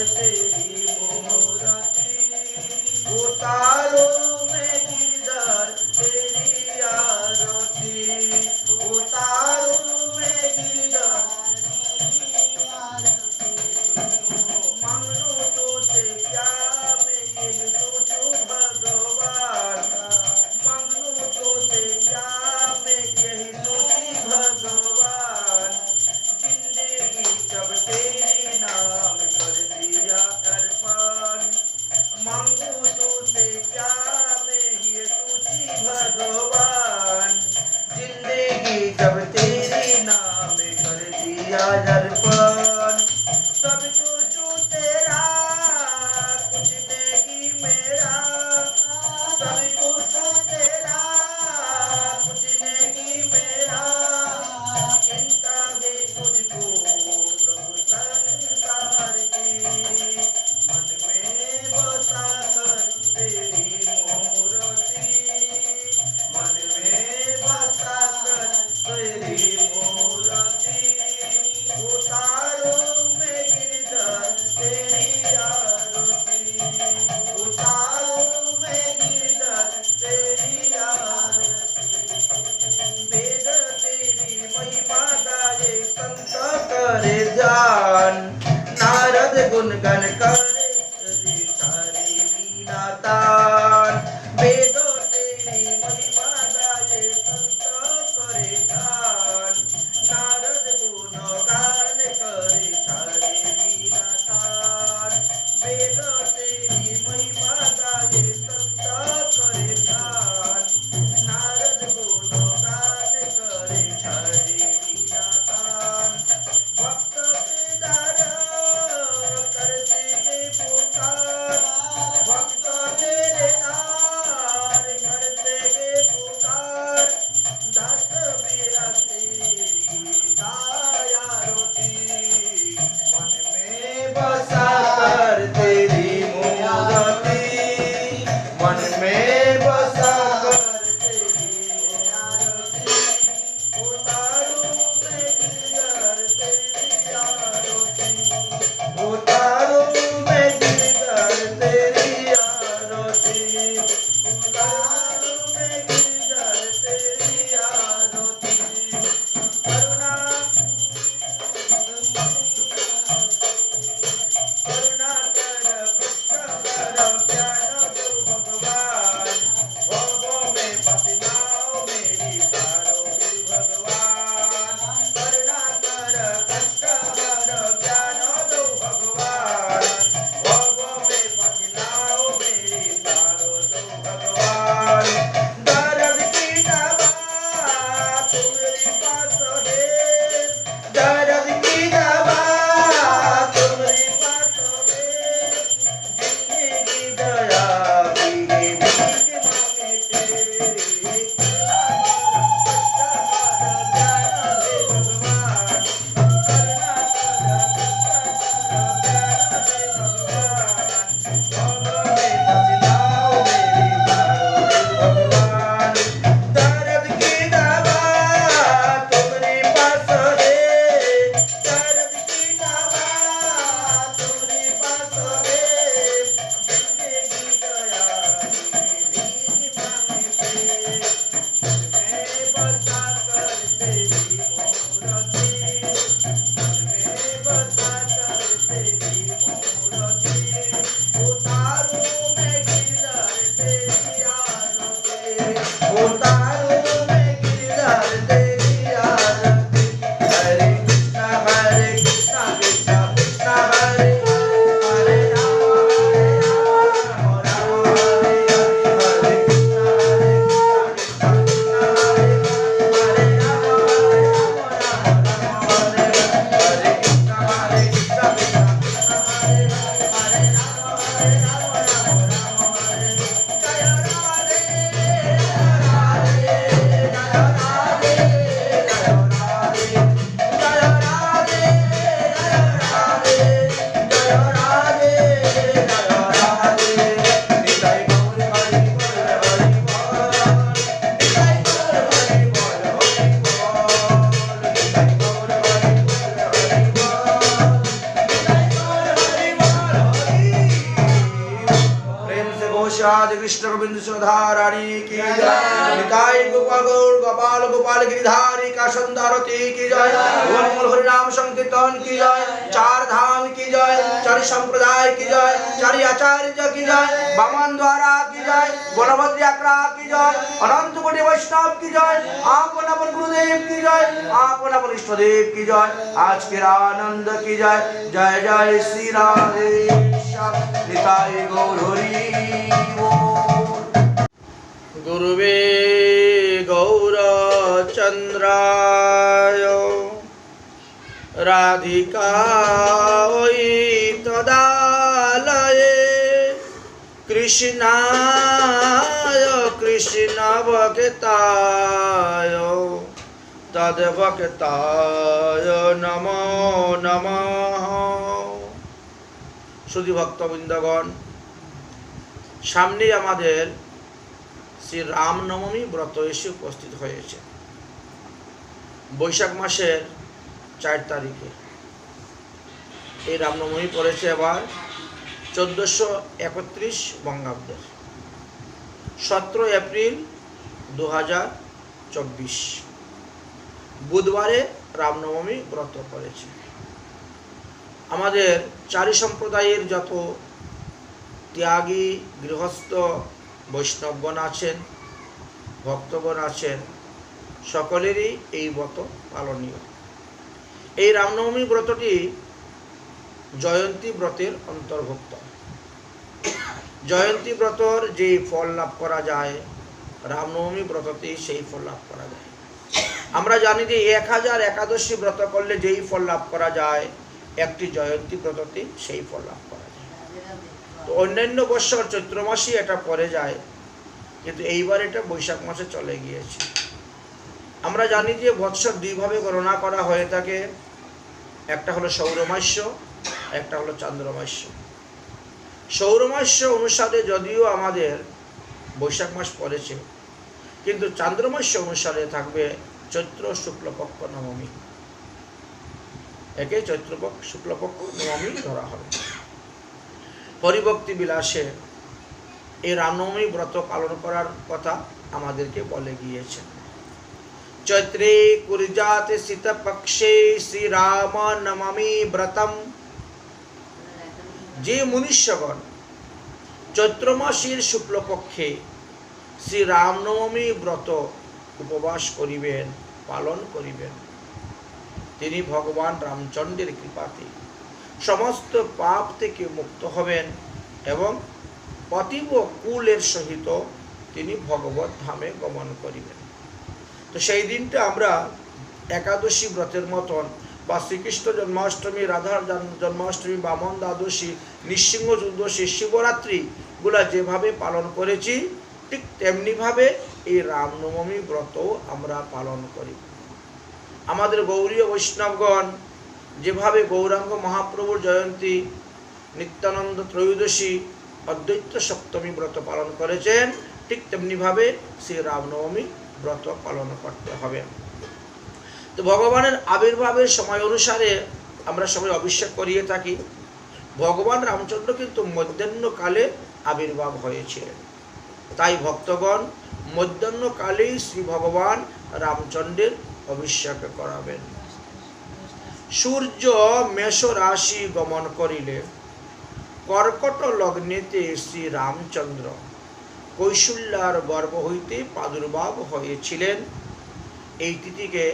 तेरी मूर्ति, उतारो मैं गिरधर तेरी आरती, उतारो मैं गिरधर मांगो तो से क्या मैं यही सोचूं भगवान, मांगो तो से क्या मैं यही सोचूं भगवान, जिंदगी जब तेरे नाम कर दिया अर्पण, मांगो तो से क्या मैं ये सोची भगवान, जिंदगी जब तेरे नाम कर दिया अर्पण, सब कुछ तेरा कुछ नहीं मेरा, सब कुछ तेरा कुछ नहीं मेरा, चिंता है मुझको प्रभु संसार की, मन में बसा कर तेरी मूर्ति, मन में बसा कर तेरी मूर्ति, उतारो मैं गिरधर तेरी आरती, उतारो मैं गिरधर तेरी आरती, वेद तेरी महिमा गाए संत करे ध्यान, नारद गुणगन करे सारी वीणा तान, वेद तेरी महिमा गाए संत करे ध्यान, नारद गुणगान करे सारी वीणा तान, वेद तेरी महिमा गाए संत करे ध्यान, नारद गुणगान करे सारी वीणा तान, भक्त बेदार करते गे पुकार, भक्त मेरे नार करते गे पुकार, दास मेरा तेरी गाया रोटी, मन में बसा कर तेरी मूर्ति, मन में बसा कर तेरी आरती, उतारो मैं गिरधर तेरी आरती, उतारो मैं गिरधर तेरी आरती, उतारो मैं गिरधर तेरी आरती, करुणा करुणा कर कृष्ण कर ज्ञान दो भगवान, भवों में पतिनाओ मेरी तारो भगवान, करुणा कर कृष्ण कर ज्ञान दो भगवान, भवों में पतिनाओ मेरी तारो भगवान, दर्द की दवा तुम्हारी पास है, दर्द की दवा तुम्हारी पास है, जिंदगी राधे कृष्ण गोविंद सुधारानी की जय। निताई गोपाल गौर गोपाल गोपाल गिरिधारी कासंदारती की जय। बोल हरि नाम संकीर्तन की जय। चार धाम की जय, चारि संप्रदाय की जय, चारि आचार्य की जय, वामन द्वारा की जय, बलभद्र की जय, अनंत कोटि वैष्णव की जय, आपन अपन गुरुदेव की जय, आपन अपन इष्टदेव की जय, आज के आनंद की जय। जय जय श्री राधे श्याम निताई गौर हरि बोल। गुरुवे गौरचंद्राय राधिकायै तदालये कृष्णाय कृष्ण भक्ताय तद्भक्ताय नमो नमः। শুধু ভক্তবৃন্দগণ, সামনে আমাদের শ্রী রামনবমী ব্রত এসে উপস্থিত হয়েছে। বৈশাখ মাসের 4 তারিখে এই রামনবমী পড়েছে এবার 1431 বঙ্গাব্দের 17 এপ্রিল 2024 বুধবারে রামনবমী ব্রত পড়েছে। আমাদের চারি সম্প্রদায়ের যত ত্যাগী গৃহস্থ বৈষ্ণবগণ আছেন, ভক্তগণ আছেন, সকলেরই এই ব্রত পালনীয়। এই রামনবমী ব্রতটি জয়ন্তী ব্রতের অন্তর্ভুক্ত। জয়ন্তী ব্রতর যে ফল লাভ করা যায়, রামনবমী ব্রততে সেই ফল লাভ করা যায়। আমরা জানি যে 1000 একাদশী ব্রত করলে যেই ফল লাভ করা যায়, একটি জয়ন্তী ব্রততে সেই ফল লাভ করা যায়। তো অন্যান্য বৎসর চৈত্র মাসে এটা পড়ে যায়, কিন্তু এইবার এটা বৈশাখ মাসে চলে গিয়েছে। আমরা জানি যে বৎসর দুইভাবে গণনা করা হয়ে থাকে, একটা হলো সৌরমাস্য, একটা হলো চান্দ্রমাস্য। সৌরমাস্য অনুসারে যদিও আমাদের বৈশাখ মাস পড়েছে, কিন্তু চান্দ্রমাস্য অনুসারে থাকবে চৈত্র শুক্লপক্ষ নবমী। একে চৈত্রপক্ষ শুক্লপক্ষ নবমী ধরা হবে। হরিভক্তি বিলাসে এই রামনবমী ব্রত পালন করার কথা আমাদেরকে বলে গিয়েছেন। চৈত্রে কুরজাতে শীতপক্ষে শ্রীরাম নবমী ব্রতম। যে মনুষ্যগণ চৈত্র মাসের শুক্লপক্ষে শ্রী রামনবমী ব্রত উপবাস করিবেন, পালন করিবেন, তিনি ভগবান রামচন্দ্রের কৃপাতে সমস্ত পাপ থেকে মুক্ত হবেন এবং অতীব কুলের সহিত তিনি ভগবত ধামে গমন করিবেন। তো সেই দিনটা আমরা একাদশী ব্রতের মতন বা শ্রীকৃষ্ণ জন্মাষ্টমী, রাধার জন্মাষ্টমী, বামন দ্বাদশী, নৃসিংহ চতুর্দশী, শিবরাত্রিগুলা যেভাবে পালন করেছি, ঠিক তেমনিভাবে এই রামনবমী ব্রতও আমরা পালন করি। আমাদের গৌরীয় বৈষ্ণবগণ যেভাবে গৌরাঙ্গ মহাপ্রভুর জয়ন্তী, নিত্যানন্দ ত্রয়োদশী, অদ্বৈত সপ্তমী ব্রত পালন করেছেন, ঠিক তেমনিভাবে শ্রী রামনবমী ব্রত পালন করতে হবে। তো ভগবানের আবির্ভাবের সময় অনুসারে আমরা সবাই অভিষেক করিয়ে থাকি। ভগবান রামচন্দ্র কিন্তু মধ্যাহ্নকালে আবির্ভাব হয়েছিলেন, তাই ভক্তগণ মধ্যাহ্নকালেই শ্রী ভগবান রামচন্দ্রের অভিষেক করাবেন। সূর্য মেষ রাশি গমন করিলে কর্কট লগ্নেতে শ্রী রামচন্দ্র কৈশল্যার গর্ভ হইতে প্রাদুর্ভাব হয়েছিলেন। এই তিথিকে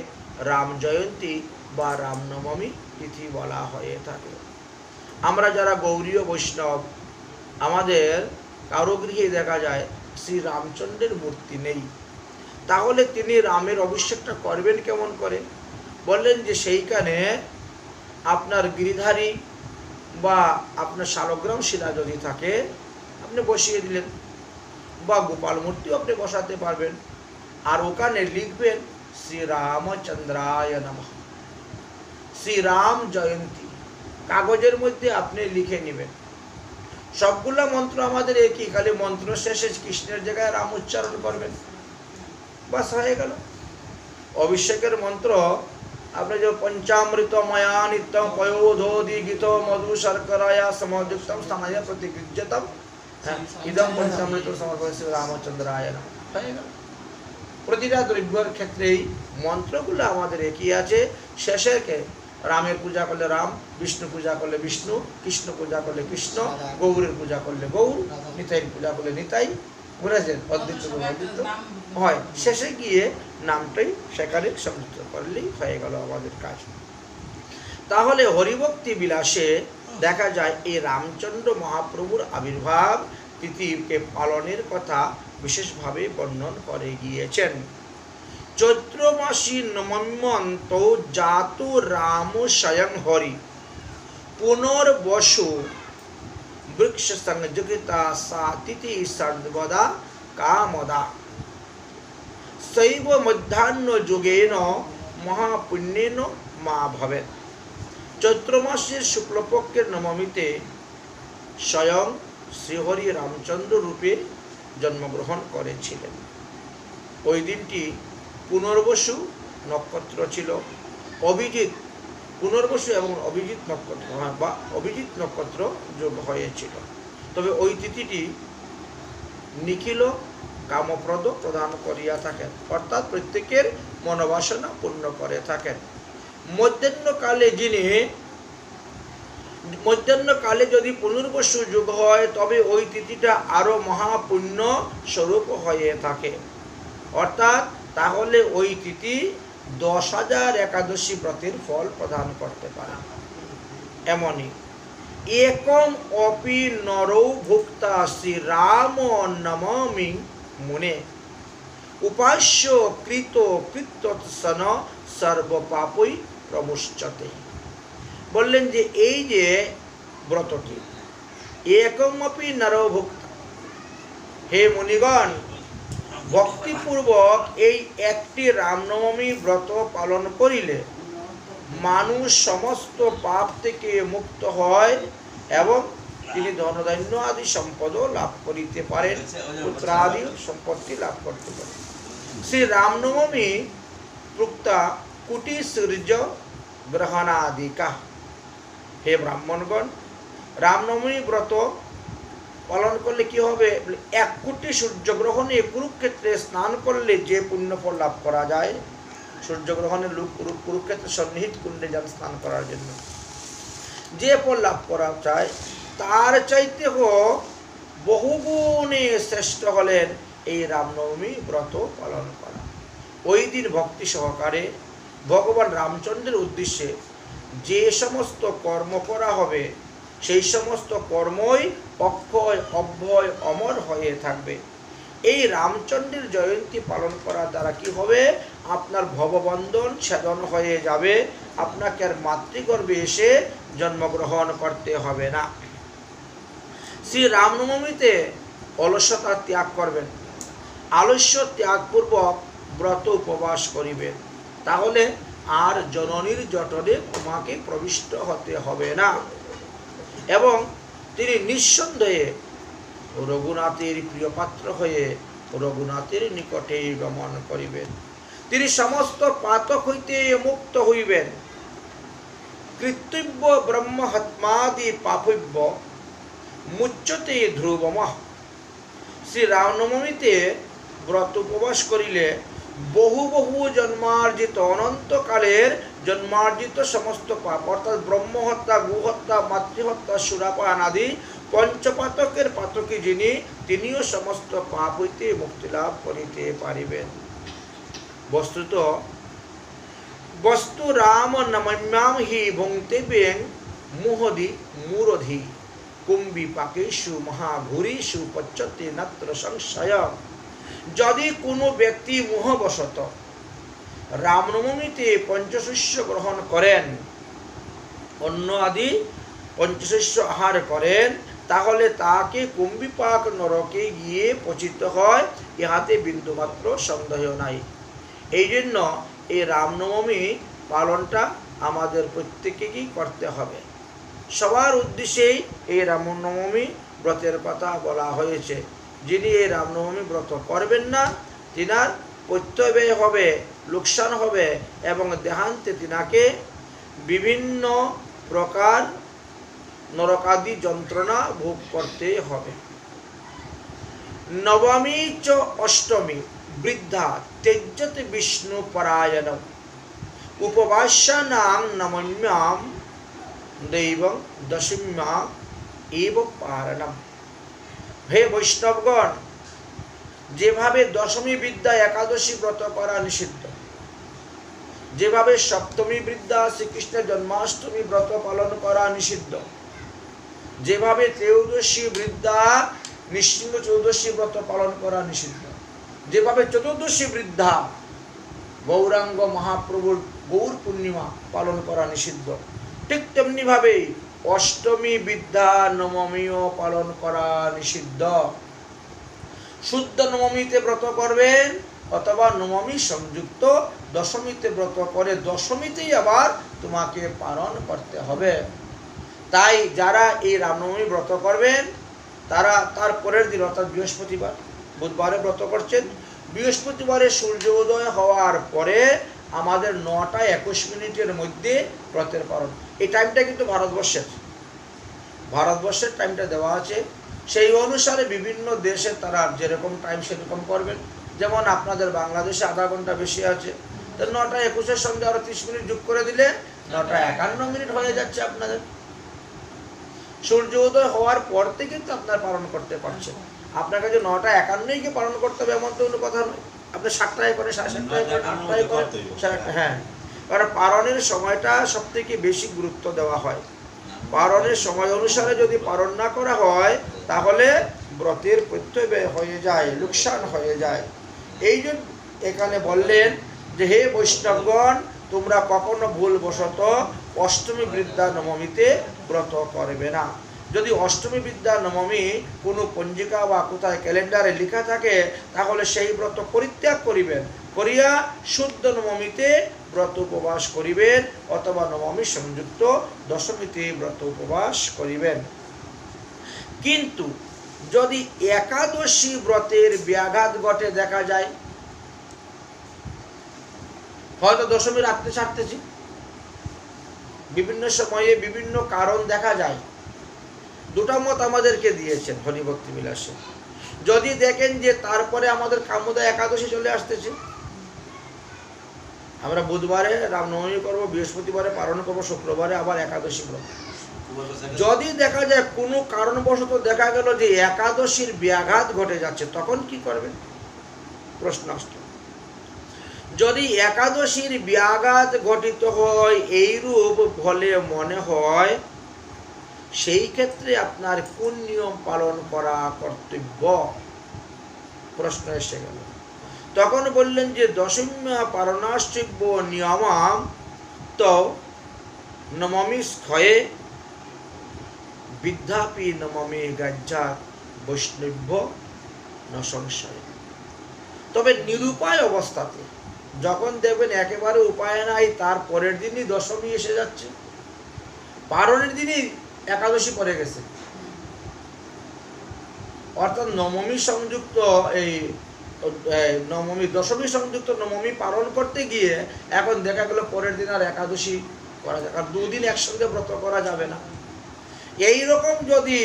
রাম জয়ন্তী বা রামনবমী তিথি বলা হয়ে থাকে। আমরা যারা গৌরীয় বৈষ্ণব, আমাদের কারো গৃহে দেখা যায় শ্রী রামচন্দ্রের মূর্তি নেই, তাহলে তিনি রামের অভিষেকটা করবেন কেমন করে? বললেন যে সেইখানে আপনার গিরিধারী বা আপনার শালগ্রাম শিলা যদি থাকে, আপনি বসিয়ে দিলেন, বা গোপাল মূর্তিও আপনি বসাতে পারবেন, আর ওখানে লিখবেন শ্রী রামচন্দ্রায় নমঃ, শ্রীরাম জয়ন্তী। কাগজের মধ্যে আপনি লিখে নেবেন। সবগুলো মন্ত্র আমাদের একই, খালি মন্ত্র শেষে কৃষ্ণের জায়গায় রাম উচ্চারণ করবেন, বাস হয়ে গেল। অভিষেকের মন্ত্র আপনি যে পঞ্চামৃত ময়া নিত্যম পয়োধোদি গীত মধু শর্করায়া সমযুক্তম স্থানায় প্রতিগৃহ্যতম, হ্যাঁ, ইদম পঞ্চামৃত সমর্পণ শ্রী রামচন্দ্রায় নমঃ, হয়ে গেল। প্রতিটা দ্রব্যের ক্ষেত্রেই মন্ত্রগুলো আমাদের একই আছে। শেষেকে রামের পূজা করলে রাম, বিষ্ণু পূজা করলে বিষ্ণু, কৃষ্ণ পূজা করলে কৃষ্ণ, গৌরের পূজা করলে গৌর, নিতাইয়ের পূজা করলে নিতাই, বুঝেছেন, অদ্বৈত অদ্বৈত হয়। শেষে গিয়ে নামটাই সেখানে সংযুক্ত করলেই হয়ে গেল আমাদের কাজ। তাহলে হরিভক্তি বিলাসে দেখা যায় এই রামচন্দ্র মহাপ্রভুর আবির্ভাব তিথিকে পালনের কথা বিশেষভাবে বর্ণন করে গিয়েছেন। চৈত্র মাসী নমন্মন্ত জাতু রাম স্বয়ং হরি পুনর্বসু বৃক্ষ সংযুক্তা সা তিথি সর্বদা কামদা শৈব মধ্যাহ্ন যুগেন মহাপুণ্যেন মা ভবেৎ। চৈত্র মাসের শুক্লপক্ষের নবমীতে স্বয়ং শ্রীহরি রামচন্দ্র রূপে জন্মগ্রহণ করেছিলেন। ওই দিনটি পুনর্বসু নক্ষত্র ছিল। অভিজিৎ, পুনর্বসু এবং অভিজিৎ নক্ষত্র বা অভিজিৎ নক্ষত্র যোগ হয়েছিল। তবে ওই তিথিটি নিখিল কামপ্রদ প্রদান করিয়া থাকেন, অর্থাৎ প্রত্যেকের মনোবাসনা পূর্ণ করে থাকেন। মধ্যাহ্নকালে যদি পুনর্বসু যুগ হয় তবে ওই তিথিটা আরো মহাপুণ্য স্বরূপ হয়ে থাকে, অর্থাৎ তাহলে ওই তিথি 10,000 একাদশী ব্রতের ফল প্রদান করতে পারে। এমনই একম অপি নরৌ ভুক্তা শ্রী রাম নমামি মুনে উপাস্য কৃত কৃত্যৎসন সর্বপাপই প্রমুচ্যতে। বললেন যে এই যে ব্রতটি একম অপি নরৌ ভুক্তা, হে মুনিগণ, ভক্তিপূর্বক এই একটি রামনবমী ব্রত পালন করিলে মানুষ সমস্ত পাপ থেকে মুক্ত হয় এবং তিনি ধনধান্য আদি সম্পদ লাভ করিতে পারেন, পুত্রাদি সম্পত্তি লাভ করতে পারেন। শ্রী রামনবমী প্রুক্তা কুটি সূর্য গ্রহণাদিকা। হে ব্রাহ্মণগণ, রামনবমী ব্রত পালন করলে কি হবে? 1 কোটি সূর্যগ্রহণে কুরুক্ষেত্রে স্নান করলে যে পুণ্যফল লাভ করা যায়, সূর্যগ্রহণের লোক কুরুক্ষেত্রে সন্নিহিত কুণ্ডে যান স্নান করার জন্য, যে ফল লাভ করা যায় তার চাইতে বহুগুণে শ্রেষ্ঠ হলেন এই রামনবমী ব্রত পালন করা। ওই দিন ভক্তি সহকারে ভগবান রামচন্দ্রের উদ্দেশ্যে যে সমস্ত কর্ম করা হবে সেই সমস্ত কর্মই অক্ষয় অব্যয় অমর হয়ে থাকবে। এই রামচন্দ্রের জয়ন্তী পালন করার দ্বারা কি হবে? আপনার ভববন্ধন ছেদন হয়ে যাবে, আপনাকে আর মাতৃগর্ভে এসে জন্মগ্রহণ করতে হবে না। শ্রী রামনবমীতে অলসতা ত্যাগ করবেন, আলস্য ত্যাগপূর্বক ব্রত উপবাস করিবেন, তাহলে আর জননীর জঠরে তোমাকে প্রবিষ্ট হতে হবে না। এবং তিনি নিঃসন্দেহে রঘুনাথের প্রিয় পাত্র হয়ে রঘুনাথের নিকটে গমন করিবেন। তিনি সমস্ত পাতক হইতে মুক্ত হইবেন। কৃতব্য ব্রহ্মহত্মাদি পাপব্য মুচ্যতে ধ্রুবমঃ। শ্রী রামনবমীতে ব্রত উপবাস করিলে বহু বহু জন্মার্জিত অনন্তকালের জন্মার্জিত সমস্ত পাপ, অর্থাৎ ব্রহ্মহত্যা, গোহত্যা, মাতৃহত্যা, সুরাপান আদি পঞ্চপাতকের পাতকী যিনি, তিনিও সমস্ত পাপ হইতে মুক্তি লাভ করিতে পারিবেন। বস্তু রাম নমম্যাম হি ভুঙ্ক্তেব্যং মুহদি মূরধি কুম্ভি পাকেষু মহাঘুরিষু পচ্যতে নত্র সংশয়। যদি কোনো ব্যক্তি মোহবশত রামনবমীতে পঞ্চশস্য গ্রহণ করেন, অন্ন আদি পঞ্চশস্য আহার করেন, তাহলে তাকে কুম্ভিপাক নরকে গিয়ে পতিত হয়, ইহাতে বিন্দুমাত্র সন্দেহ নাই। এই জন্য এই রামনবমী পালনটা আমাদের প্রত্যেকেই করতে হবে। সবার উদ্দেশ্যেই এই রামনবমী ব্রতের কথা বলা হয়েছে। যিনি এই রামনবমী ব্রত করবেন না, তিনার প্রত্যয় হবে, লোকসান হবে এবং দেহান্তে তিনাকে বিভিন্ন প্রকার নরকাদি যন্ত্রণা ভোগ করতে হবে। নবমী চ অষ্টমী বৃদ্ধা তেজ্যতে বিষ্ণু পরায়ণম উপবাস্যানাং নবম্যাম দৈবং দশম্যা এব পারণম। হে বৈষ্ণবগণ, যেভাবে দশমী বিদ্যা একাদশী ব্রত করা নিষিদ্ধ, যেভাবে সপ্তমী বিদ্যা শ্রীকৃষ্ণের জন্মাষ্টমী ব্রত পালন করা নিষিদ্ধ, যেভাবে ত্রয়োদশী বৃদ্ধা নৃসিংহ চৌদশী ব্রত পালন করা নিষিদ্ধ, যেভাবে চতুর্দশী বৃদ্ধা গৌরাঙ্গ মহাপ্রভুর গৌর পূর্ণিমা পালন করা নিষিদ্ধ, ঠিক তেমনিভাবে অষ্টমী বিদ্যা নবমীও পালন করা নিষিদ্ধ। শুদ্ধ নবমীতে ব্রত করবেন অথবা নবমী সংযুক্ত দশমীতে ব্রত করে দশমীতেই আবার তোমাকে পালন করতে হবে। তাই যারা এই রামনবমী ব্রত করবেন তারা তার পরের দিন অর্থাৎ বৃহস্পতিবার, বুধবারে ব্রত করছেন, বৃহস্পতিবারে সূর্য উদয় হওয়ার পরে আমাদের 9:21 মধ্যে ব্রতের পালন। এই টাইমটা কিন্তু ভারতবর্ষের টাইমটা দেওয়া আছে। সেই অনুসারে বিভিন্ন দেশে তারা যেরকম টাইম সেরকম করবেন। যেমন আপনাদের বাংলাদেশে আধা ঘন্টা বেশি আছে, তো 9:21 সঙ্গে আরো 30 মিনিট যোগ করে দিলে 9:51 হয়ে যাচ্ছে। আপনাদের সূর্য উদয় হওয়ার পর থেকে কিন্তু আপনার পালন করতে পারছেন। আপনার কাছে 9:51 পালন করতে হবে এমন তো কোনো কথা নয়। আপনি 7টায় করেন, 7:30টায় করেন, 8টায় করেন, হ্যাঁ, কারণ পালনের সময়টা সব থেকে বেশি গুরুত্ব দেওয়া হয়। পালনের সময় অনুসারে যদি পালন না করা হয় তাহলে ব্রতের প্রত্যয় হয়ে যায়, লোকসান হয়ে যায়। এই জন্য এখানে বললেন যে হে বৈষ্ণবগণ, তোমরা কখনো ভুলবশত অষ্টমী বৃদ্ধা নবমীতে ব্রত করবে না। যদি অষ্টমী বিদ্যা নবমী কোনো পঞ্জিকা বা কোথায় ক্যালেন্ডারে লেখা থাকে তাহলে সেই ব্রত পরিত্যাগ করিবেন, করিয়া শুদ্ধ নবমীতে ব্রত উপবাস করিবেন অথবা নবমী সংযুক্ত দশমীতে ব্রত উপবাস করিবেন। কিন্তু যদি একাদশী ব্রতের ব্যাঘাত ঘটে, দেখা যায় হয়তো দশমী রাত্রে ছাড়তেছি, বিভিন্ন সময়ে বিভিন্ন কারণ দেখা যায়। দুটা মত আমাদেরকে দিয়েছেন হরিভক্তি বিলাসে। যদি দেখেন যে তারপরে আমাদের কামোদয় একাদশী চলে আসতেছে, আমরা বুধবারে রামনবমী করবো, বৃহস্পতিবারে পালন করবো, শুক্রবারে আবার একাদশী ব্রত। যদি দেখা যায় কোনো কারণবশত দেখা গেল যে একাদশীর ব্যাঘাত ঘটে যাচ্ছে, তখন কি করবেন? প্রশ্ন আসছে। যদি একাদশীর ব্যাঘাত ঘটিত হয় এইরূপ ফলে মনে হয়, সেই ক্ষেত্রে আপনার কোন নিয়ম পালন করা কর্তব্য? প্রশ্ন এসে গেল। তখন বললেন যে দশম্যা পালনাশ্চব্য নিয়মাম তো নবমী স্থয়ে বিদ্যাপি নবমী গাজ্জাত বৈষ্ণব্য ন সংশয়। তবে নিরুপায় অবস্থাতে, যখন দেখবেন একেবারে উপায় নাই, তার পরের দিনই দশমী এসে যাচ্ছে, পালনের দিনই একাদশী পড়ে গেছে, অর্থাৎ নবমী সংযুক্ত এই নবমী দশমী সংযুক্ত নবমী পালন করতে গিয়ে এখন দেখা গেল পরের দিন আর একাদশী করা যায়, কারণ দুদিন একসঙ্গে ব্রত করা যাবে না। এই রকম যদি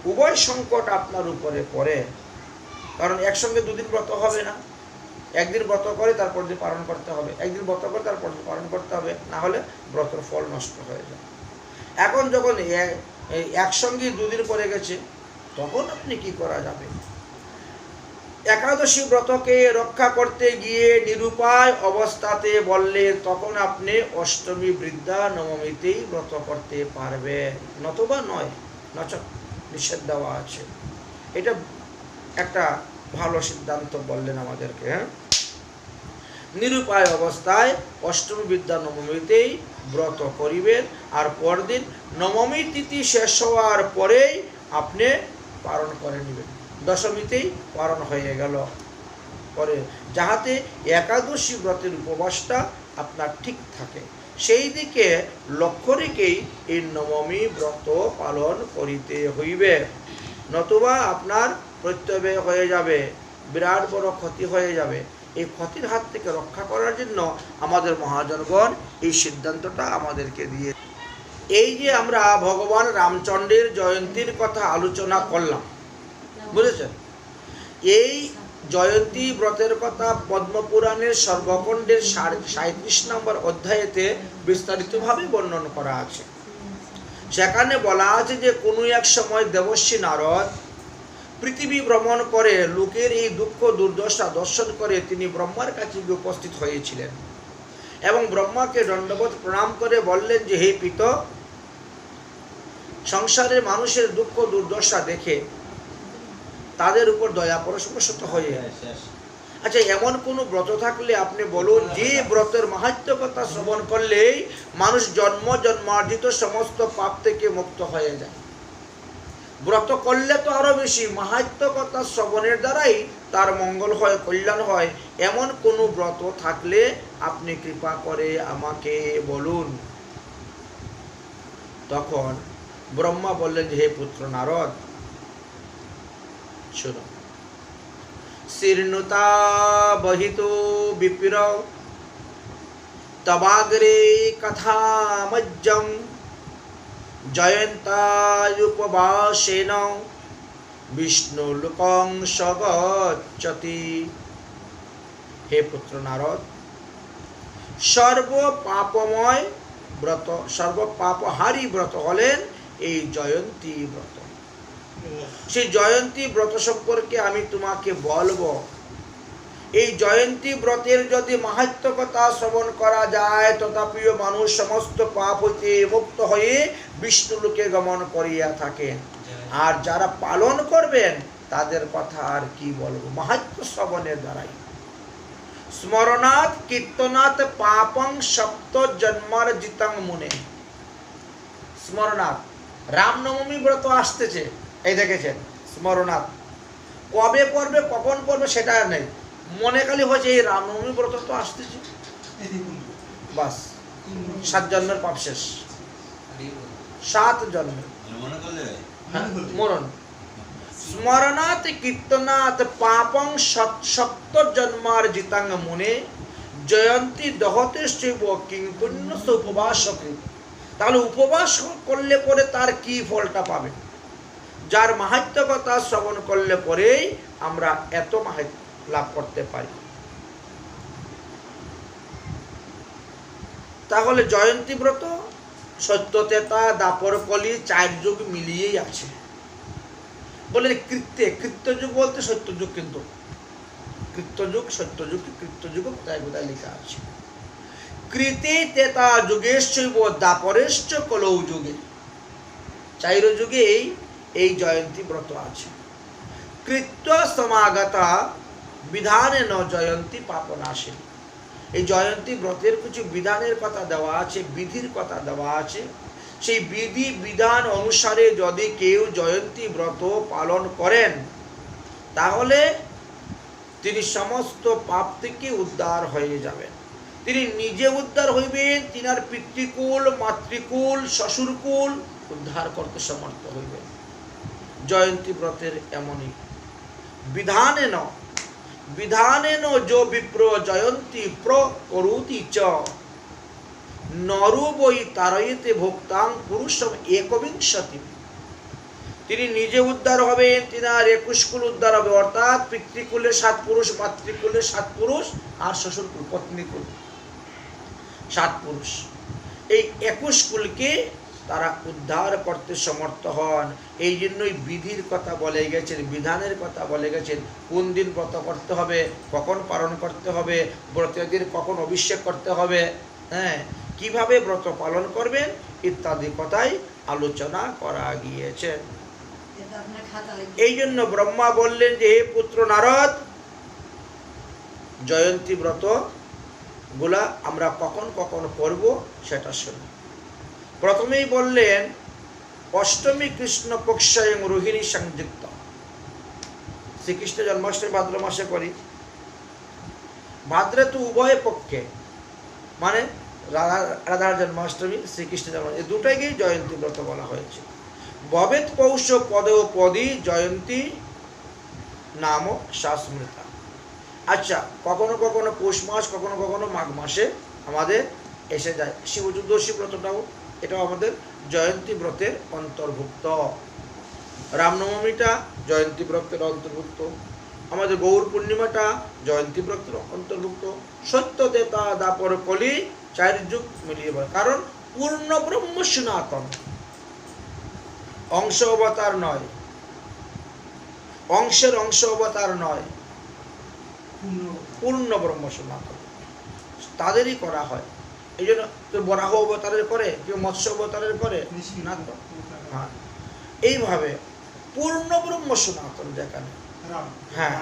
উভয় সংকট আপনার উপরে পড়ে, কারণ একসঙ্গে দুদিন ব্রত হবে না, একদিন ব্রত করে তারপর দিন পালন করতে হবে, একদিন ব্রত করে তারপর দিন পালন করতে হবে, না হলে ব্রতের ফল নষ্ট হয়ে যায়। এখন যখন একসঙ্গে দুদিন পরে গেছে, তখন আপনি কি করা যাবে? একাদশী ব্রতকে রক্ষা করতে গিয়ে নিরুপায় অবস্থাতে বললে তখন আপনি অষ্টমী বৃদ্ধা নবমীতেই ব্রত করতে পারবেন, নতুবা নয়, নচেৎ নিষেধ দেওয়া আছে। এটা একটা ভালো সিদ্ধান্ত বললেন আমাদেরকে। নিরুপায় অবস্থায় অষ্টমী বিদ্যা নবমীতেই ব্রত করিবেন, আর পরদিন নবমী তিথি শেষ হওয়ার পরেই আপনি পালন করে নেবেন, দশমীতেই পালন হয়ে গেল পরে, যাহাতে একাদশী ব্রতের উপবাসটা আপনার ঠিক থাকে। সেই দিকে লক্ষ্য রেখেই এই নবমী ব্রত পালন করিতে হইবে, নতুবা আপনার প্রত্যয় হয়ে যাবে, বিরাট বড় ক্ষতি হয়ে যাবে। এই ক্ষতির হাত থেকে রক্ষা করার জন্য আমাদের মহাজনগণ এই সিদ্ধান্তটা আমাদেরকে দিয়ে। এই যে আমরা ভগবান রামচন্দ্রের জয়ন্তীর কথা আলোচনা করলাম, বুঝেছেন? এই জয়ন্তী ব্রতের কথা পদ্মপুরাণের সর্বখণ্ডের 37 নম্বর অধ্যায়েতে বিস্তারিতভাবে বর্ণন করা আছে। সেখানে বলা আছে যে কোনো এক সময় দেবর্ষি নারদ পৃথিবী ভ্রমণ করে লোকের এই দুঃখ দুর্দশা দর্শন করে তিনি ব্রহ্মার কাছে উপস্থিত হয়েছিলেন এবং ব্রহ্মাকে দণ্ডবোধ প্রণাম করে বললেন যে হে পিত, সংসারের মানুষের দুঃখ দুর্দশা দেখে তাদের উপর দয়া পরশত হয়ে, আচ্ছা এমন কোনো ব্রত থাকলে আপনি বলুন যে ব্রতের মাহাত্ম্য কথা শ্রবণ করলেই মানুষ জন্ম জন্মার্জিত সমস্ত পাপ থেকে মুক্ত হয়ে যায়। ব্রত করলে তো আরো বেশি মাহাত্ম্য কথা শ্রবণের দ্বারাই তার মঙ্গল হয়, কল্যাণ হয়। এমন কোনো ব্রত থাকলে আপনি কৃপা করে আমাকে বলুন। তখন ব্রহ্মা বললেন যে হে পুত্র নারদ, শুনো, শীর্ণতা বহিত বিপির তবাগ্রে কথামজ্জম জয়ন্তায়ুপবাসেন বিষ্ণুলোকং সগচ্ছতি। হে পুত্র নারদ, সর্ব পাপময় ব্রত, সর্ব পাপহারী ব্রত হলেন এই জয়ন্তী ব্রত। সেই জয়ন্তী ব্রত সম্পর্কে আমি তোমাকে বলবো। এই জয়ন্তী ব্রতের যদি মাহাত্ম্য কথা শ্রবণ করা যায় তথাপিও মানুষ সমস্ত পাপ হইতে মুক্ত হয়ে বিষ্ণুলোকে গমন করিয়া থাকেন। আর যারা পালন করবেন তাদের কথা আর কি বলবো, মাহাত্ম্য শ্রবণের দ্বারাই। স্মরণাৎ কীর্তনাৎ পাপং সপ্ত জন্মার্জিতং মুনে। স্মরণাৎ, রামনবমী ব্রত আসতেছে, এই দেখেছেন, স্মরণাৎ কবে পড়বে কখন পড়বে সেটা আর নেই, মনে খালি হয়েছে এই রামনবমী ব্রত তো আসতেছে, বাস 7 জন্মের পাপ শেষ। 7 জন্মের মরণ। স্মরণাৎ কীর্তনাৎ পাপং সপ্ত জন্মার্জিতং মুনে জয়ন্তী দহতে শৈব কিং পুণ্য উপবাস। তাহলে উপবাস করলে পরে তার কি ফলটা পাবে? যার মাহাত্ম্য কথা শ্রবণ করলে পরেই আমরা এত মাহাত্ম্য লাভ করতে পারি। তাহলে জয়ন্তী ব্রত সত্যতেতা দাপর কলি 4 যুগ মিলিয়েই আছে। বলে কৃত্যযুগ বলতে সত্যযুগ, কিন্তু কৃত্যযুগ সত্যযুগ, কৃত্যযুগ কোথায় কোথায় লেখা আছে। কৃতে তেতা যুগেশ্চৈব দাপরেশ্চ কলৌ যুগে, 4 যুগেই এই জয়ন্তী ব্রত আছে। কৃত্য সমাগতা বিধানে ন জয়ন্তী পাপনাশে। এই জয়ন্তী ব্রতের কিছু বিধানের কথা দেওয়া আছে, বিধির কথা দেওয়া আছে। সেই বিধি বিধান অনুসারে যদি কেউ জয়ন্তী ব্রত পালন করেন তাহলে তিনি সমস্ত পাপ থেকে উদ্ধার হয়ে যাবেন। তিনি নিজে উদ্ধার হইবেন, তিনার পিতৃকুল, মাতৃকুল, শ্বশুরকুল উদ্ধার করতে সমর্থ হইবেন। জয়ন্তী ব্রতের এমনই বিধানেন বিধানেন যো বিপ্র জয়ন্তী প্রকরুতি চ নরু বৈ তারয়িতে ভোক্তাং পুরুষম একবিংশতি। তিনি নিজে উদ্ধার হবেন, তিনার 21 কুল উদ্ধার হবে, অর্থাৎ পিতৃকুলে 7 পুরুষ, মাতৃকুলে 7 পুরুষ আর শ্বশুরকুল পত্নীকুল 7 পুরুষ। এই 21 কুলকে তারা উদ্ধার করতে সমর্থ হন। এই জন্যই বিধির কথা বলে গেছেন, বিধানের কথা বলে গেছেন। কোন দিন ব্রত করতে হবে, কখন পালন করতে হবে, ব্রতের দিন কখন অভিষেক করতে হবে, হ্যাঁ, কিভাবে ব্রত পালন করবেন ইত্যাদি কথাই আলোচনা করা গিয়েছে। এই জন্য ব্রহ্মা বললেন যে হে পুত্র নারদ, জয়ন্তী ব্রত গুলা আমরা কখন কখন করব সেটা শুনুন। প্রথমেই বললেন অষ্টমী কৃষ্ণ পক্ষয়ং রোহিণী সংযুক্ত। শ্রীকৃষ্ণ জন্মাষ্টমী ভাদ্র মাসে করি। ভাদ্রে তো উভয় পক্ষে, মানে রাধার জন্মাষ্টমী, শ্রীকৃষ্ণ জন্মাষ্টমী, এই দুটাকেই জয়ন্তী ব্রত বলা হয়েছে। ভবেত পৌষ পদেও পদী জয়ন্তী নাম শাস্মৃতা। আচ্ছা, কখনো কখনো পৌষ মাস, কখনো কখনো মাঘ মাসে আমাদের এসে যায়। শিব চতুর্দশী ব্রতটাও এটাও আমাদের জয়ন্তী ব্রতের অন্তর্ভুক্ত। রামনবমীটা জয়ন্তী ব্রতের অন্তর্ভুক্ত। আমাদের গৌর পূর্ণিমাটা জয়ন্তী ব্রতের অন্তর্ভুক্ত। সত্য দেতা দাপর কলি 4 যুগ মিলিয়ে বলে, কারণ পূর্ণ ব্রহ্ম সনাতন, অংশ অবতার নয়, অংশের অংশ অবতার নয়, পূর্ণ ব্রহ্ম সনাতন তাদেরই করা হয়। এই জন্য কেউ বরাহ অবতারের করে, কেউ মৎস্য অবতারের করে না তো। হ্যাঁ, এইভাবে পূর্ণ ব্রহ্ম সনাতন যেখানে। হ্যাঁ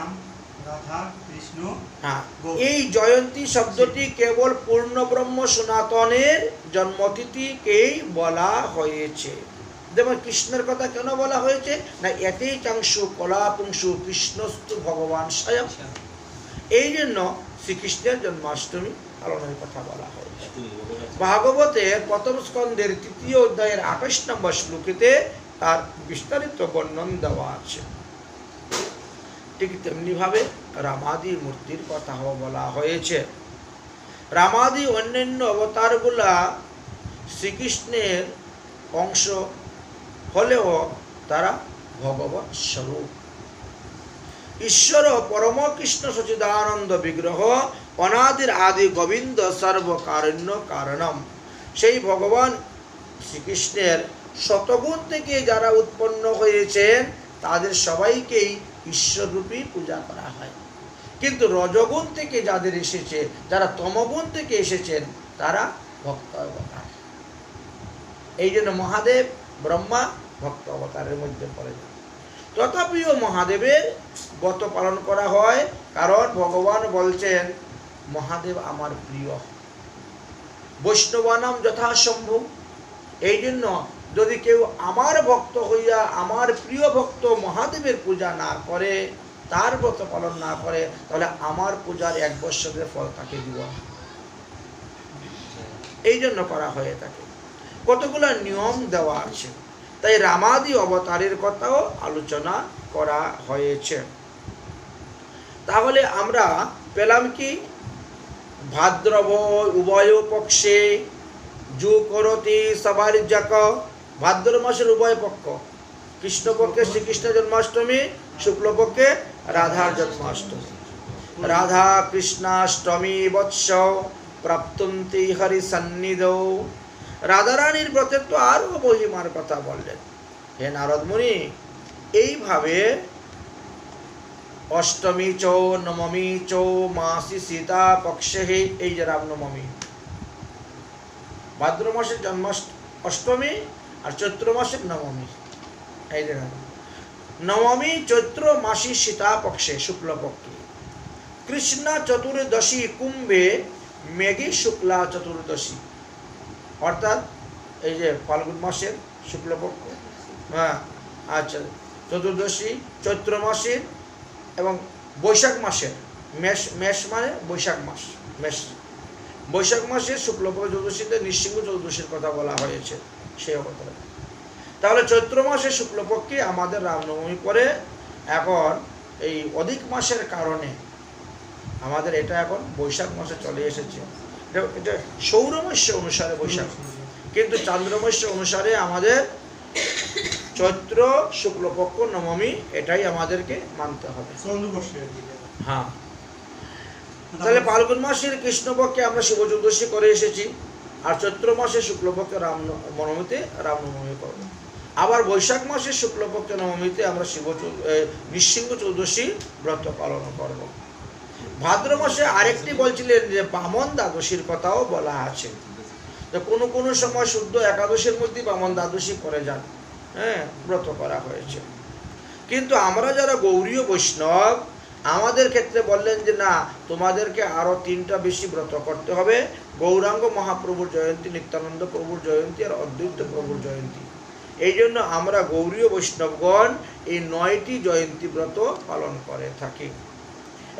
হ্যাঁ, এই জয়ন্তী শব্দটি কেবল পূর্ণ ব্রহ্ম সনাতনের জন্মতিথিকেই বলা হয়েছে। যেমন কৃষ্ণের কথা কেন বলা হয়েছে না, এতেই চাংশু কলা পুংশু কৃষ্ণস্তু ভগবান স্বয়ং। এই জন্য শ্রীকৃষ্ণের জন্মাষ্টমী পালনের কথা বলা হয়েছে। ভাগবতের প্রথম স্কন্ধের 3য় অধ্যায়ের 28 নম্বর শ্লোকেতে তার বিস্তারিত বর্ণন দেওয়া আছে। ঠিক তেমনি ভাবে রামাদি মূর্তির কথাও বলা হয়েছে। রামাদি অন্যান্য অবতারগুলা শ্রীকৃষ্ণের অংশ হলেও তারা ভগবৎ স্বরূপ। ঈশ্বর পরম কৃষ্ণ সচিদানন্দ বিগ্রহ অনাদির আদি গোবিন্দ সর্বকারণ্য কারণম। সেই ভগবান শ্রীকৃষ্ণের শতগুণ থেকে যারা উৎপন্ন হয়েছেন তাদের সবাইকেই ঈশ্বররূপী পূজা করা হয়। কিন্তু রজগুণ থেকে যাদের এসেছে, যারা তমগুণ থেকে এসেছেন, তারা ভক্ত অবতার। এই জন্য মহাদেব ব্রহ্মা ভক্ত অবতারের মধ্যে পড়ে যায়। তথাপিও মহাদেবের ব্রত পালন করা হয়, কারণ ভগবান বলছেন মহাদেব আমার প্রিয়, বৈষ্ণবানাম যথাসম্ভব। এই জন্য যদি কেউ আমার ভক্ত হইয়া আমার প্রিয় ভক্ত মহাদেবের পূজা না করে, তার ব্রত পালন না করে, তাহলে আমার পূজার 1 বৎসরের ফল তাকে দিব না। এই জন্য করা হয়ে থাকে। কতগুলো নিয়ম দেওয়া আছে, তাই রামাদি অবতারের কথাও আলোচনা করা হয়েছে। তাহলে আমরা পেলাম কি, ভাদ্রব উভয় পক্ষে যু করতি সবার যাক। ভাদ্র মাসের উভয় পক্ষ, কৃষ্ণপক্ষে শ্রীকৃষ্ণ জন্মাষ্টমী, শুক্লপক্ষে রাধার জন্মাষ্টমী। রাধা কৃষ্ণাষ্টমী বৎস প্রাপ্তন্তি হরি সন্নিধৌ। রাধারানীর ব্রতের তো আরও মহিমার কথা বললেন। হে নারদ মুনি, এইভাবে অষ্টমী চৌ নবমী চৌ মাসি সীতা পক্ষে, এই যে রামনবমী, ভাদ্র মাসের অষ্টমী আর চৈত্র মাসের নবমী। এই যে নবমী চৈত্র মাসি সীতা পক্ষে শুক্লপক্ষে, কৃষ্ণ চতুর্দশী কুম্ভে মেঘী শুক্লা চতুর্দশী, অর্থাৎ এই যে ফাল্গুন মাসের শুক্লপক্ষ। হ্যাঁ, আচ্ছা, চতুর্দশী চৈত্র মাসের এবং বৈশাখ মাসের, মেষ মানে বৈশাখ মাস, বৈশাখ মাসের শুক্লপক্ষ চতুর্দশীতে নৃসিংহ চতুর্দশীর কথা বলা হয়েছে সেই অবতারে। তাহলে চৈত্র মাসের শুক্লপক্ষে আমাদের রামনবমী পরে। এখন এই অধিক মাসের কারণে আমাদের এটা এখন বৈশাখ মাসে চলে এসেছে। এটা সৌরমাস্য অনুসারে বৈশাখ, কিন্তু চান্দ্রমাস্য অনুসারে আমাদের চৈত্র শুক্লপক্ষ নবমী, এটাই আমাদেরকে মানতে হবে। হ্যাঁ, তাহলে ফাল্গুন মাসের কৃষ্ণপক্ষে আমরা শিব চতুর্দশী করে এসেছি, আর চৈত্র মাসের শুক্লপক্ষে নবমীতে রামনবমী করব। আবার বৈশাখ মাসের শুক্লপক্ষে নবমীতে আমরা নৃসিংহ চতুর্দশী ব্রত পালন করব। ভাদ্র মাসে আরেকটি বলছিলেন যে বামন দ্বাদশীর কথাও বলা আছে। তো কোনো কোনো সময় শুদ্ধ একাদশীর মধ্যে বামন দ্বাদশী করে যান, হ্যাঁ, ব্রত করা হয়েছে। কিন্তু আমরা যারা গৌরীয় বৈষ্ণব, আমাদের ক্ষেত্রে বললেন যে না, তোমাদেরকে আরও 3টা বেশি ব্রত করতে হবে। গৌরাঙ্গ মহাপ্রভুর জয়ন্তী, নিত্যানন্দ প্রভুর জয়ন্তী আর অদ্বৈত প্রভুর জয়ন্তী। এই জন্য আমরা গৌরীয় বৈষ্ণবগণ এই 9টি জয়ন্তী ব্রত পালন করে থাকি,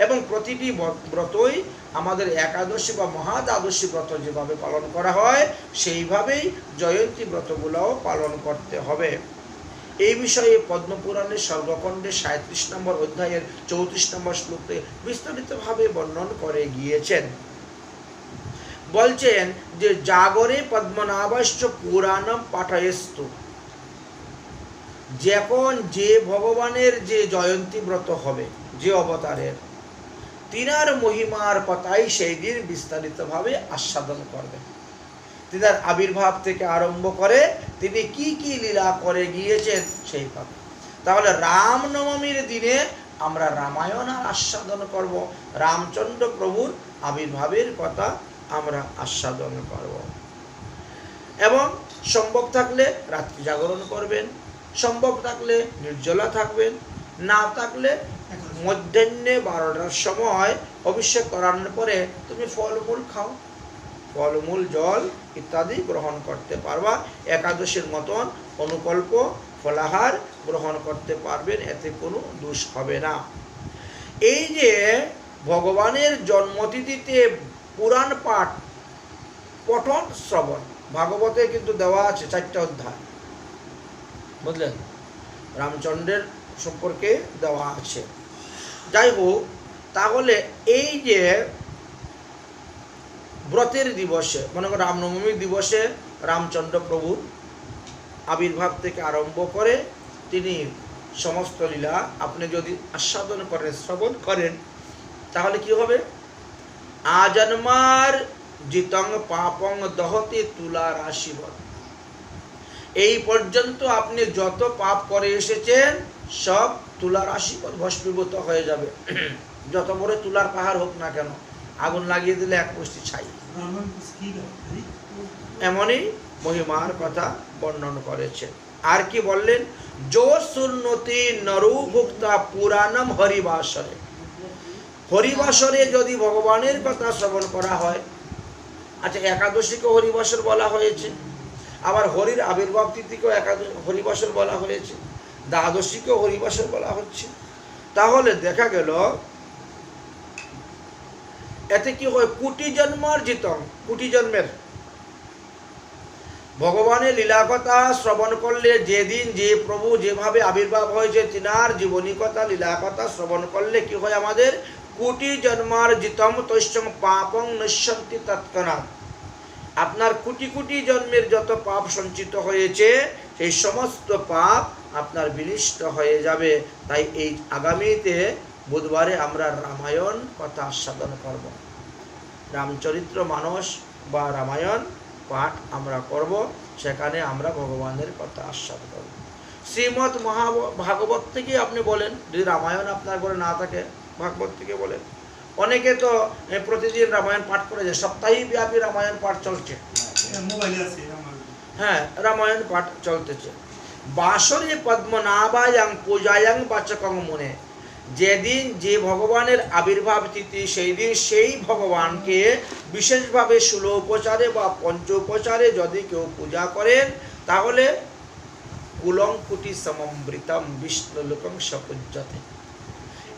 এবং প্রতিটি ব্রতই আমাদের একাদশী বা মহাদ্বাদশী ব্রত যেভাবে পালন করা হয়, সেইভাবেই জয়ন্তী ব্রতগুলোও পালন করতে হবে। এই বিষয়ে পদ্মপুরাণের সর্বখণ্ডে 37 নম্বর অধ্যায়ের 34 নম্বর শ্লোকে বিস্তারিতভাবে বর্ণন করে গিয়েছেন। বলছেন যে জাগরে পদ্মনাভস্য পুরাণম পাঠয়েস্তু। যখন যে ভগবানের যে জয়ন্তী ব্রত হবে, যে অবতারের, তিনার মহিমার কথাই সেই দিন বিস্তারিতভাবে আস্বাদন করবেন। তিনার আবির্ভাব থেকে আরম্ভ করে তিনি কি কি লীলা করে গিয়েছেন সেই কথা। তাহলে রামনবমীর দিনে আমরা রামায়ণ আস্বাদন করব, রামচন্দ্র প্রভুর আবির্ভাবের কথা আমরা আস্বাদন করব। এবং সম্ভব থাকলে রাত্রি জাগরণ করবেন, সম্ভব থাকলে নির্জলা থাকবেন, না থাকলে মধ্যাহ্নে 12টার সময় অভিষেক করানোর পরে তুমি ফলমূল খাও, ফলমূল জল ইত্যাদি গ্রহণ করতে পারবা। একাদশীর মতন অনুকল্প ফলাহার গ্রহণ করতে পারবেন, এতে কোনো দোষ হবে না। এই যে ভগবানের জন্মতিথিতে পুরাণ পাঠ পঠন শ্রবণ, ভাগবতে কিন্তু দেওয়া আছে 4টা অধ্যায়, বুঝলেন, রামচন্দ্রের সম্পর্কে দেওয়া আছে। যাই হোক, তাহলে এই যে ব্রতের দিবসে, মনে করো রামনবমী দিবসে রামচন্দ্র প্রভুর আবির্ভাব থেকে আরম্ভ করে তিনি সমস্ত লীলা আপনি যদি আস্বাদন করেন, শ্রবণ করেন, তাহলে কি হবে? আজন্মার জিতং পাপং দহতে তুলা রাশিবৎ। এই পর্যন্ত আপনি যত পাপ করে এসেছেন সব তুলা রাশিবৎ ভস্মীভূত হয়ে যাবে। যত বড় তুলার পাহাড় হোক না কেন, আগুন লাগিয়ে দিলে এক মুষ্টি ছাই। এমনই মহিমার কথা বর্ণন করেছে। আর কি বললেন? যো সুন্নতি নরু ভুক্তা পুরাণম হরিবাসরে। হরিবাসরে যদি ভগবানের কথা শ্রবণ করা হয়, আচ্ছা একাদশীকে হরিবাসর বলা হয়েছে, আবার হরির আবির্ভাব তিথিকেও হরিবাসর বলা হয়েছে, দ্বাদশীকেও হরিবাসর বলা হচ্ছে। তাহলে দেখা গেল এতে কি হয়? কোটি জন্মার্জিতং, কোটি জন্মের ভগবানের লীলা কথা শ্রবণ করলে, যেদিন যে প্রভু যেভাবে আবির্ভাব হয়েছে তিনার জীবনী কথা লীলা কথা শ্রবণ করলে কি হয়? আমাদের কোটি জন্মার্জিতম তৈশ্যম পাপং নশ্যন্তি তৎক্ষণাৎ। আপনার কোটি কোটি জন্মের যত পাপ সঞ্চিত হয়েছে সেই সমস্ত পাপ আপনার বিনষ্ট হয়ে যাবে। তাই এই আগামীতে বুধবারে আমরা রামায়ণ কথা আস্বাদন করব, রামচরিত্র মানস বা রামায়ণ পাঠ আমরা করব, সেখানে আমরা ভগবানের কথা আস্বাদ করব। শ্রীমৎ ভাগবত থেকে আপনি বলেন, যদি রামায়ণ আপনার ঘরে না থাকে ভাগবত থেকে বলেন। অনেকে তো প্রতিদিন রামায়ণ পাঠ করে যায়, সপ্তাহে ব্যাপী রামায়ণ পাঠ চলছে, হ্যাঁ রামায়ণ পাঠ চলতেছে। বাসরে পদ্মনাভায়াং পূজায়াং বাচকং মনে। যেদিন যে ভগবানের আবির্ভাব তিথি সেই দিন সেই ভগবানকে বিশেষভাবে ষোলোপচারে বা পঞ্চোপচারে যদি কেউ পূজা করেন তাহলে কুলং কোটি সমমৃতম বিষ্ণু লোকং সপূজ্যতে।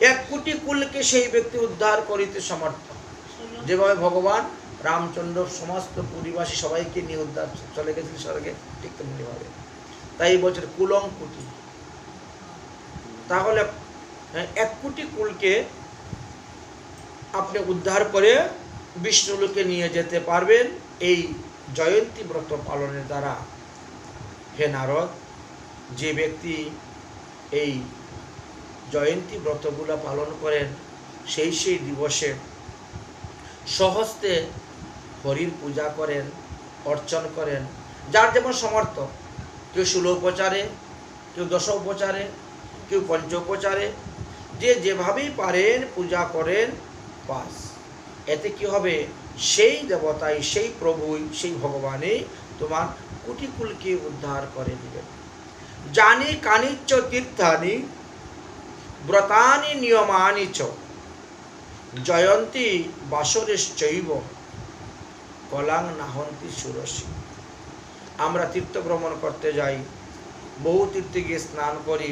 1 কোটি কুলকে সেই ব্যক্তি উদ্ধার করিতে সমর্থ। যেভাবে ভগবান রামচন্দ্র সমস্ত পুরীবাসী সবাইকে নিয়ে উদ্ধার চলে গেছিল স্বর্গে, ঠিক তেমনিভাবে। তাই বলছেন কুলং কোটি। তাহলে 1 কোটি কুলকে আপনি উদ্ধার করে বিষ্ণুলোকে নিয়ে যেতে পারবেন এই জয়ন্তী ব্রত পালনের দ্বারা। হে নারদ, যে ব্যক্তি এই জয়ন্তী ব্রতগুলো পালন করেন সেই সেই দিবসে স্বহস্তে হরির পূজা করেন, অর্চন করেন, যার যেমন সমর্থ, কেউ ষোলোপচারে, কেউ দশোপচারে, কেউ পঞ্চোপচারে, যে যেভাবেই পারেন পূজা করেন, বাস। এতে কি হবে? সেই দেবতাই, সেই প্রভুই, সেই ভগবানই তোমার কুটিকুলকে উদ্ধার করে দিবেন। জানি কানিচ্চ তীর্থানি ব্রতানি নিয়মানি চ জয়ন্তী বাসরেশ্চৈব কলাং নাহন্তি সুরসী। আমরা তীর্থ ভ্রমণ করতে যাই, বহু তীর্থে গিয়ে স্নান করি,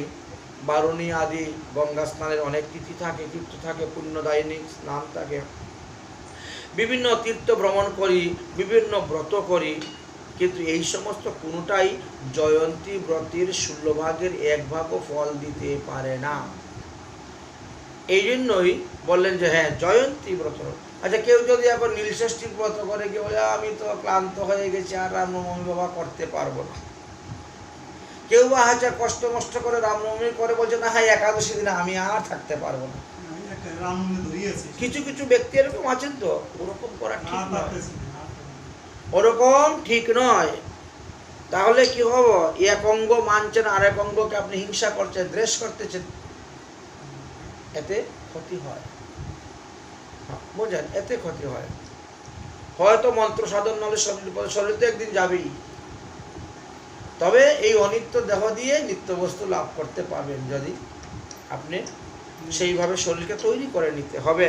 বারুণী আদি গঙ্গা স্নানের অনেক তিথি থাকে, তীর্থ থাকে, পুণ্যদায়িনী স্নান থাকে, বিভিন্ন তীর্থ ভ্রমণ করি, বিভিন্ন ব্রত করি, কিন্তু এই সমস্ত কোনোটাই জয়ন্তী ব্রতের 16 ভাগের 1 ভাগও ফল দিতে পারে না। এই জন্যই বললেন যে হ্যাঁ জয়ন্তী ব্রত। আচ্ছা কেউ যদি এখন নীলষষ্ঠী ব্রত করে কেউ বলে আমি তো ক্লান্ত হয়ে গেছি আর রামনবমী বাবা করতে পারবো না, কেউ বা হয়তো কষ্ট মষ্ট করে রামনবমী করে বলছে না হ্যাঁ একাদশী দিনে আমি আর থাকতে পারবো না। কিছু কিছু ব্যক্তি এরকম আছেন, তো ওরকম করা ঠিক নয়, ওরকম ঠিক নয়। তাহলে কি হবো, এক অঙ্গ মানছেন আরেক অঙ্গকে আপনি হিংসা করছেন, দ্বেষ করতেছেন, এতে ক্ষতি হয়। বোঝেন, এতে ক্ষতি হয়। হয়তো মন্ত্র সাধন নাহলে শরীর তো একদিন যাবেই, তবে এই অনিত্য দেহ দিয়ে নিত্য বস্তু লাভ করতে পারবেন যদি আপনি সেইভাবে শরীরকে তৈরি করে নিতে হবে।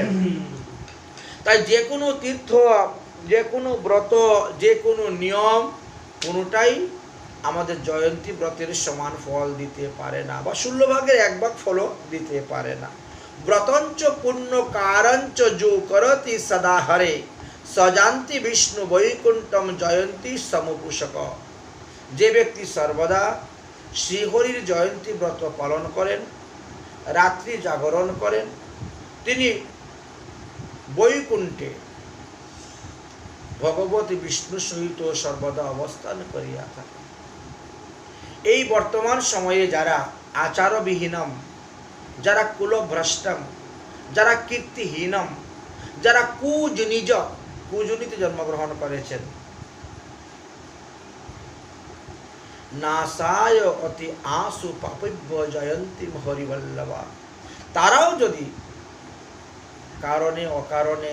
তাই যে কোনো তীর্থ, যে কোনো ব্রত, যে কোনো নিয়ম, কোনোটাই আমাদের জয়ন্তী ব্রতের সমান ফল দিতে পারে না, বা 16 ভাগের 1 ভাগ ফলও দিতে পারে না। ব্রতঞ্চ পুণ্য কারঞ্চ যো করতি সদা হরে সজান্তি বিষ্ণু বৈকুণ্ঠম জয়ন্তী সমপুষক। যে ব্যক্তি সর্বদা শ্রীহরির জয়ন্তী ব্রত পালন করেন, রাত্রি জাগরণ করেন, তিনি বৈকুণ্ঠে ভগবতী বিষ্ণু সহিত সর্বদা অবস্থান করিয়া থাকেন। এই বর্তমান সময়ে যারা আচারবিহীনম, যারা কুলভ্রষ্টম, যারা কীর্তিহীনম, যারা কুজনিতে জন্মগ্রহণ করেছেন, নাসায় অতি আশু পাপব্য জয়ন্তী হরিবল্লভা, তারাও যদি কারণে অকারণে,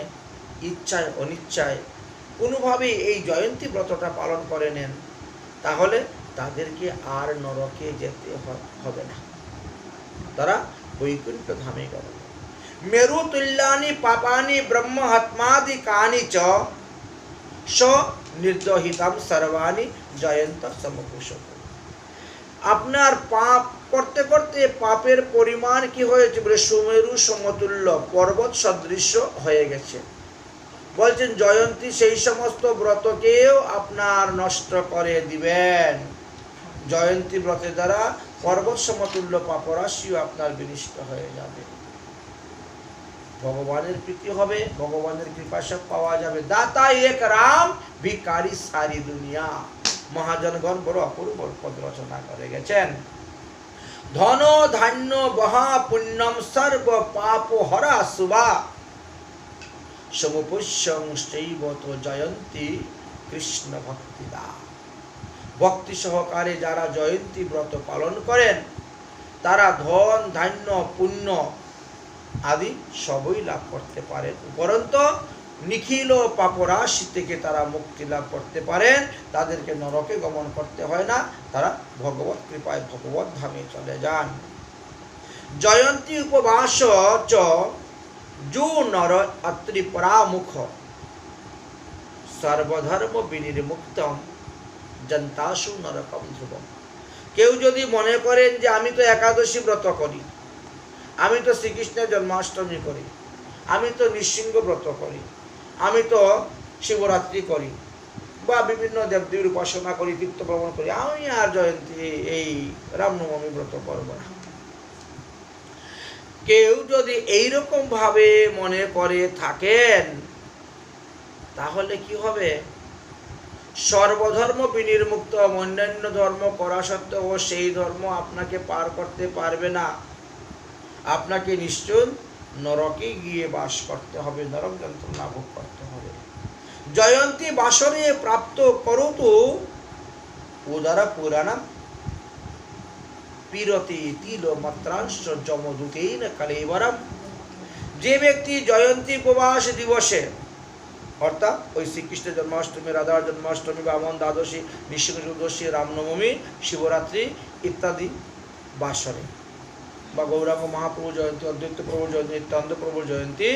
ইচ্ছায় অনিচ্ছায় কোনোভাবে এই জয়ন্তী ব্রতটা পালন করে নেন, তাহলে তাদেরকে আর নরকে যেতে হবে না, তারা বৈকুণ্ঠ ধামে গেল। মেরু তুল্যানি পাপানি ব্রহ্ম হত্মাদি কানি চ স নির্দহিতম সর্বাণি জয়ন্ত সমপুষক। আপনার পাপ করতে করতে পাপের পরিমাণ কি হয়েছে বলে সুমেরু সমতুল্য পর্বত সদৃশ্য হয়ে গেছে। বলছেন জয়ন্তী সেই সমস্ত ব্রতকেও আপনার নষ্ট করে দিবেন। জয়ন্তী ব্রতের দ্বারা পর্বত সমতুল্য পাপরাশিও আপনার বিনষ্ট হয়ে যাবে, ভগবানের প্রীতি হবে, ভগবানের কৃপা সব পাওয়া যাবে। দাতা এক রাম, ভিখারি সারি দুনিয়া। মহাজনগণ বড় অপূর্ব পদ রচনা করে গেছেন। ধন ধান্য বহা পুণ্যম সর্ব পাপ হরা শুভা সমপুষ্যং শৈবত জয়ন্তী কৃষ্ণ ভক্তিদা। ভক্তি সহকারে যারা জয়ন্তী ব্রত পালন করেন, তারা ধন ধান্য পুণ্য আদি সবই লাভ করতে পারেন, উপরন্তু নিখিল পাপরাশি থেকে তারা মুক্তি লাভ করতে পারেন। তাদেরকে নরকে গমন করতে হয় না, তারা ভগবত কৃপায় ভগবত ধামে চলে যান। জয়ন্তী উপবাস চ যো নর অত্রি পরামুখ সর্বধর্ম বিনির্মুক্তম জন্তাসু নরকম ধ্রুবম। কেউ যদি মনে করেন যে আমি তো একাদশী ব্রত করি, আমি তো শ্রীকৃষ্ণের জন্মাষ্টমী করি, আমি তো নৃসিংহ ব্রত করি, আমি তো শিবরাত্রি করি, বা বিভিন্ন দেবদেবীর উপাসনা করি, তীর্থ ভ্রমণ করি, আমি আর জয়ন্তী এই রামনবমী ব্রত করব না। কেউ যদি এইরকম ভাবে মনে করে থাকেন, তাহলে কি হবে, সর্বধর্ম বিনির্মুক্ত, অন্যান্য ধর্ম করা সত্ত্বেও সেই ধর্ম আপনাকে পার করতে পারবে না। আপনাকে নিশ্চয় নরকে গিয়ে বাস করতে হবে, নরক যন্ত্রণা ভোগ করতে হবে। জয়ন্তী বাসরে প্রাপ্ত করতু উদার পুরাণম পিরতি তিল মাত্রাংশ যমদূতেন কলেবরম। যে ব্যক্তি জয়ন্তী উপবাস দিবসে, অর্থাৎ ওই শ্রীকৃষ্ণের জন্মাষ্টমী, রাধার জন্মাষ্টমী, বামন দ্বাদশী, নৃসিংহ চতুর্দশী, রামনবমী, শিবরাত্রি ইত্যাদি বাসরে, বা গৌরাঙ্গ মহাপ্রভু জয়ন্তী, অদ্বৈত প্রভু জয়ন্তী, নিত্যানন্দ প্রভু জয়ন্তী,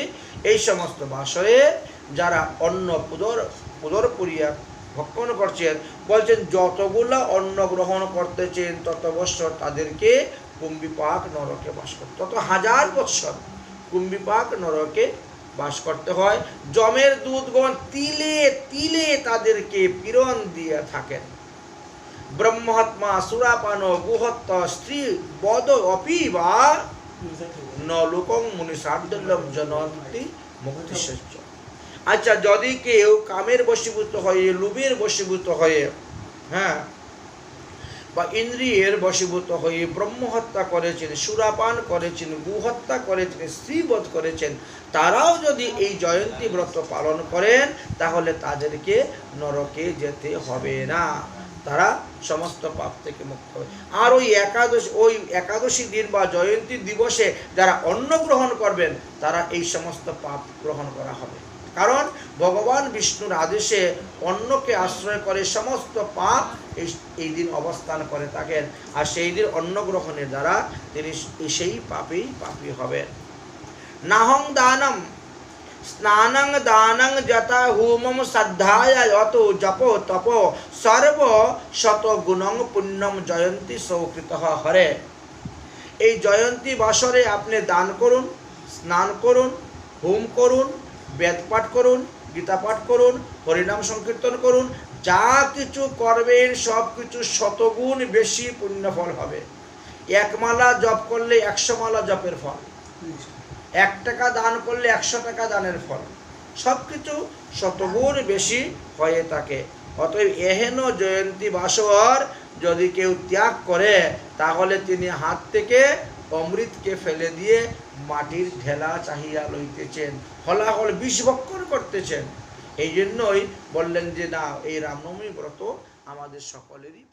এই সমস্ত বাসরে যারা অন্ন পুদর পুরিয়া ভক্ষণ করছেন, বলছেন যতগুলা অন্ন গ্রহণ করতেছেন তত বৎসর তাদেরকে কুম্ভিপাক নরকে বাস করতে, তত 1000 বৎসর কুম্ভিপাক নরকে বাস করতে হয়। যমের দূতগণ তিলে তিলে তাদেরকে পীড়ন দিয়ে থাকেন। ব্রহ্মহত্মা সুরাপান গুহত্ত স্ত্রী বদ অপিবা ন লোকং মুনি সার্দুল্লভ জনন্তি মুক্তিসচ্চ। আচ্ছা, যদি কেউ কামের বশীভূত হয়ে, লোভের বশীভূত হয়ে, হ্যাঁ, বা ইন্দ্রিয়ের বশীভূত হয়ে ব্রহ্ম হত্যা করেছেন, সুরাপান করেছেন, গু হত্যা করেছেন, স্ত্রীবধ করেছেন, তারাও যদি এই জয়ন্তী ব্রত পালন করেন তাহলে তাদেরকে নরকে যেতে হবে না, তারা সমস্ত পাপ থেকে মুক্ত হবে। আর ওই একাদশী দিন বা জয়ন্তী দিবসে যারা অন্ন গ্রহণ করবেন তারা এই সমস্ত পাপ গ্রহণ করা হবে, কারণ ভগবান বিষ্ণুর আদেশে অন্নকে আশ্রয় করে সমস্ত পাপ এই দিন অবস্থান করে থাকেন, আর সেই দিন অন্ন গ্রহণের দ্বারা তিনি সেই পাপী হবেন। নাহং দানম স্নানং দানং যথা হোমম শ্রদ্ধায় যত জপ তপ সর্ব শত গুণং পুণ্যম জয়ন্তী সৌকৃত হরে। এই জয়ন্তী বাসরে আপনি দান করুন, স্নান করুন, হোম করুন, বেদ পাঠ করুন, গীতা পাঠ করুন, হরিনাম সংকীর্তন করুন, যা কিছু করবেন সব কিছু শতগুণ বেশি পুণ্যফল হবে। এক মালা জপ করলে 100 মালা জপের ফল, 1 টাকা দান করলে 100 টাকা দানের ফল, সব কিছু শতগুণ বেশি হয়ে থাকে। অতএব এহেন জয়ন্তী বাসর যদি কেউ ত্যাগ করে তাহলে তিনি হাত থেকে অমৃতকে ফেলে দিয়ে মাটির ঢেলা চাহিয়া লইতেছেন, হলাহল বিষভক্ষণ করতেছেন। এই জন্যই বললেন যে না, এই রামনবমী ব্রত আমাদের সকলেরই